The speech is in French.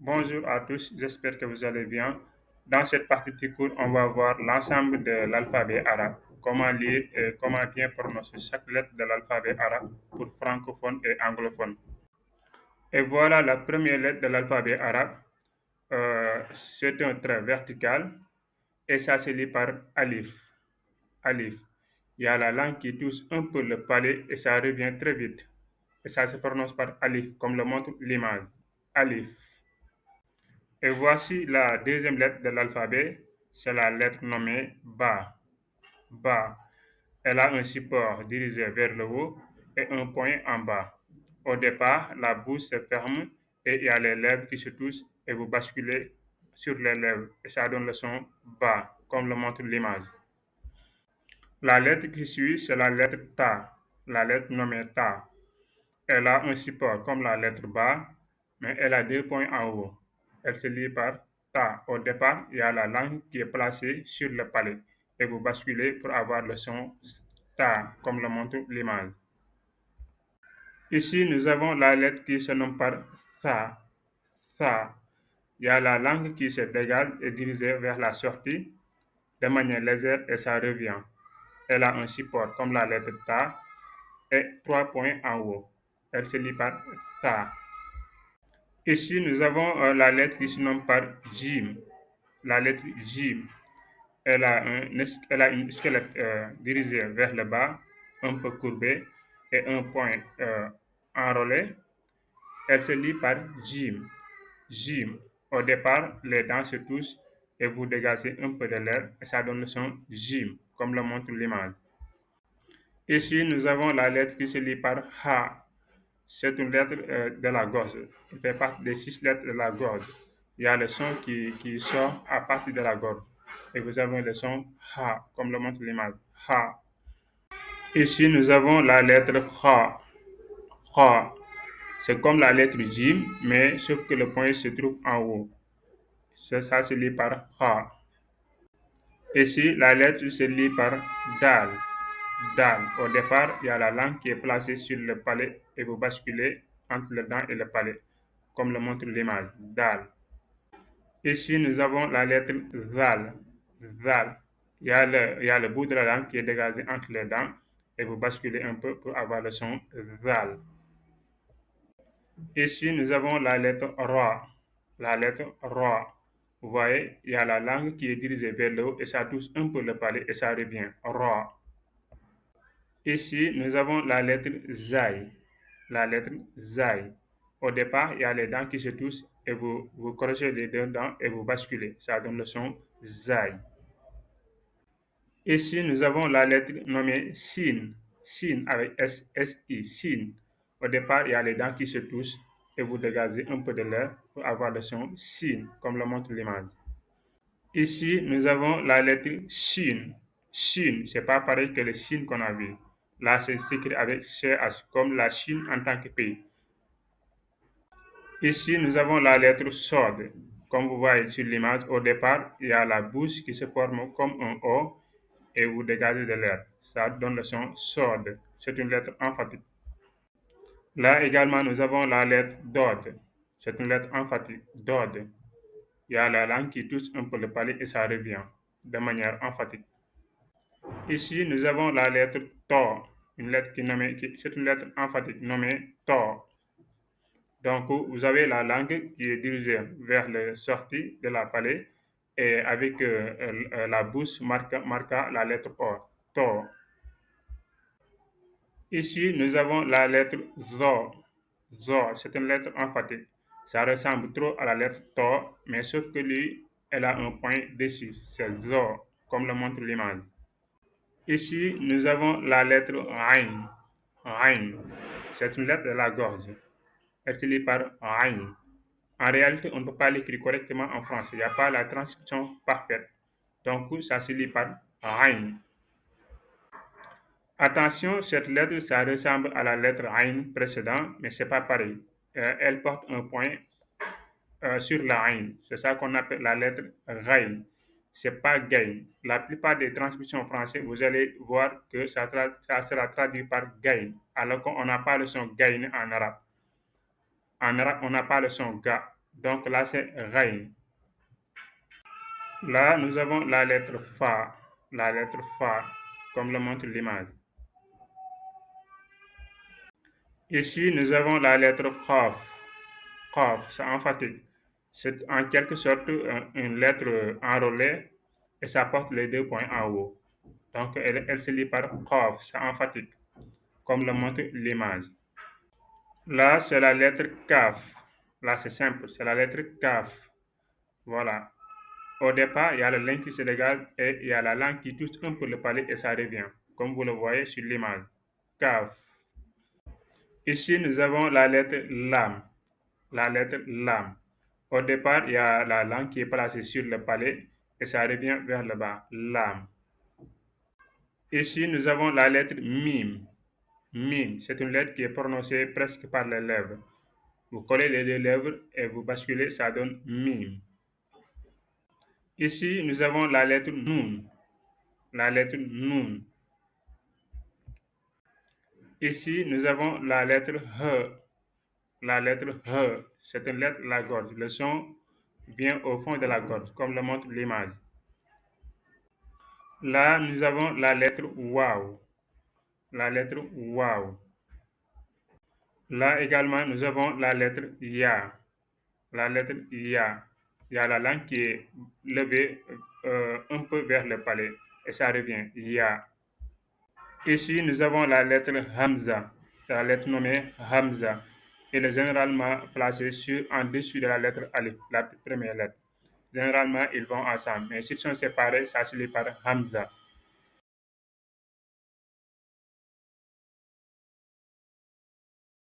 Bonjour à tous, j'espère que vous allez bien. Dans cette partie du cours, on va voir l'ensemble de l'alphabet arabe, comment lire et comment bien prononcer chaque lettre de l'alphabet arabe pour francophones et anglophones. Et voilà la première lettre de l'alphabet arabe. C'est un trait vertical et ça se lit par alif. Alif. Il y a la langue qui touche un peu le palais et ça revient très vite. Et ça se prononce par alif, comme le montre l'image. Alif. Et voici la deuxième lettre de l'alphabet, c'est la lettre nommée Ba. Ba. Elle a un support dirigé vers le haut et un point en bas. Au départ, la bouche se ferme et il y a les lèvres qui se touchent et vous basculez sur les lèvres et ça donne le son Ba, comme le montre l'image. La lettre qui suit, c'est la lettre Ta, la lettre nommée Ta. Elle a un support comme la lettre Ba, mais elle a deux points en haut. Elle se lit par Ta. Au départ, il y a la langue qui est placée sur le palais et vous basculez pour avoir le son Ta, comme le montre l'image. Ici, nous avons la lettre qui se nomme par Sa. Sa. Il y a la langue qui se dégage et dirigée vers la sortie de manière légère et ça revient. Elle a un support comme la lettre Ta et trois points en haut. Elle se lit par Ta. Ici, nous avons la lettre qui se nomme par Jim. La lettre Jim, elle a une squelette dirigée vers le bas, un peu courbé et un point enrôlé. Elle se lit par Jim. Jim. Au départ, les dents se touchent et vous dégagez un peu de l'air et ça donne le son Jim, comme le montre l'image. Ici, nous avons la lettre qui se lit par Ha. C'est une lettre de la gorge. Il fait partie des six lettres de la gorge. Il y a le son qui sort à partir de la gorge. Et vous avez le son Ha, comme le montre l'image. Ha. Ici, nous avons la lettre Ha. Ha. C'est comme la lettre J, mais sauf que le point se trouve en haut. Ça se lit par Ha. Ici, la lettre se lit par Dal. Dal. Au départ, il y a la langue qui est placée sur le palais et vous basculez entre le dent et le palais, comme le montre l'image. Dal. Ici, nous avons la lettre Zal. Zal. Il y a le bout de la langue qui est dégagé entre les dents et vous basculez un peu pour avoir le son Zal. Ici, nous avons la lettre Roi. La lettre Roi. Vous voyez, il y a la langue qui est dirigée vers le haut et ça touche un peu le palais et ça revient. Roi. Ici, nous avons la lettre Zai. La lettre Zai. Au départ, il y a les dents qui se touchent et vous crochez les deux dents et vous basculez. Ça donne le son Zai. Ici, nous avons la lettre nommée Sin. Sin avec S-I. Sin. Au départ, il y a les dents qui se touchent et vous dégagez un peu de l'air pour avoir le son Sin, comme le montre l'image. Ici, nous avons la lettre Shin. Shin, c'est pas pareil que le Chine qu'on a vu. Là, c'est écrit avec CH, comme la Chine en tant que pays. Ici, nous avons la lettre Sod. Comme vous voyez sur l'image, au départ, il y a la bouche qui se forme comme un O et vous dégagez de l'air. Ça donne le son Sod. C'est une lettre emphatique. Là également, nous avons la lettre Dod. C'est une lettre emphatique. Dod. Il y a la langue qui touche un peu le palais et ça revient de manière emphatique. Ici, nous avons la lettre To, une lettre c'est une lettre emphatique nommée To. Donc, vous avez la langue qui est dirigée vers la sortie de la palais et avec la bouche marquant la lettre O. To. Ici, nous avons la lettre Zo. Zo, c'est une lettre emphatique. Ça ressemble trop à la lettre To, mais sauf que lui, elle a un point dessus. C'est Zo, comme le montre l'image. Ici, nous avons la lettre Ain. Ain. C'est une lettre de la gorge. Elle se lit par Ain. En réalité, on ne peut pas l'écrire correctement en français. Il n'y a pas la transcription parfaite. Donc, ça se lit par Ain. Attention, cette lettre, ça ressemble à la lettre Ain précédente, mais c'est pas pareil. Elle porte un point sur la Ain. C'est ça qu'on appelle la lettre Rai. C'est pas gain. La plupart des transcriptions françaises, vous allez voir que ça sera traduit par gain, alors qu'on n'a pas le son gain en arabe. En arabe, on n'a pas le son ga. Donc là, c'est Rain. Là, nous avons la lettre Fa, comme le montre l'image. Ici, nous avons la lettre Qaf. Qaf, c'est emphatique. C'est en quelque sorte une lettre enroulée et ça porte les deux points en haut. Donc, elle se lit par Qaf, c'est emphatique, comme le montre l'image. Là, c'est la lettre Kaf. Là, c'est simple, c'est la lettre Kaf. Voilà. Au départ, il y a le lin qui se dégage et il y a la langue qui touche un peu le palais et ça revient, comme vous le voyez sur l'image. Kaf. Ici, nous avons la lettre Lam. La lettre Lam. Au départ, il y a la langue qui est placée sur le palais et ça revient vers le bas. Lam. Ici, nous avons la lettre Mim. Mim, c'est une lettre qui est prononcée presque par les lèvres. Vous collez les deux lèvres et vous basculez, ça donne Mim. Ici, nous avons la lettre Nun. La lettre Nun. Ici, nous avons la lettre He. La lettre He, c'est une lettre de la gorge. Le son vient au fond de la gorge, comme le montre l'image. Là, nous avons la lettre Waw. La lettre Waw. Là également, nous avons la lettre Ya. La lettre Ya. Il y a la langue qui est levée un peu vers le palais et ça revient. Ya. Ici, nous avons la lettre Hamza, la lettre nommée Hamza. Elle est généralement placée en dessus de la lettre Alif, la première lettre. Généralement, ils vont ensemble, mais s'ils sont séparés, ça se lit par Hamza.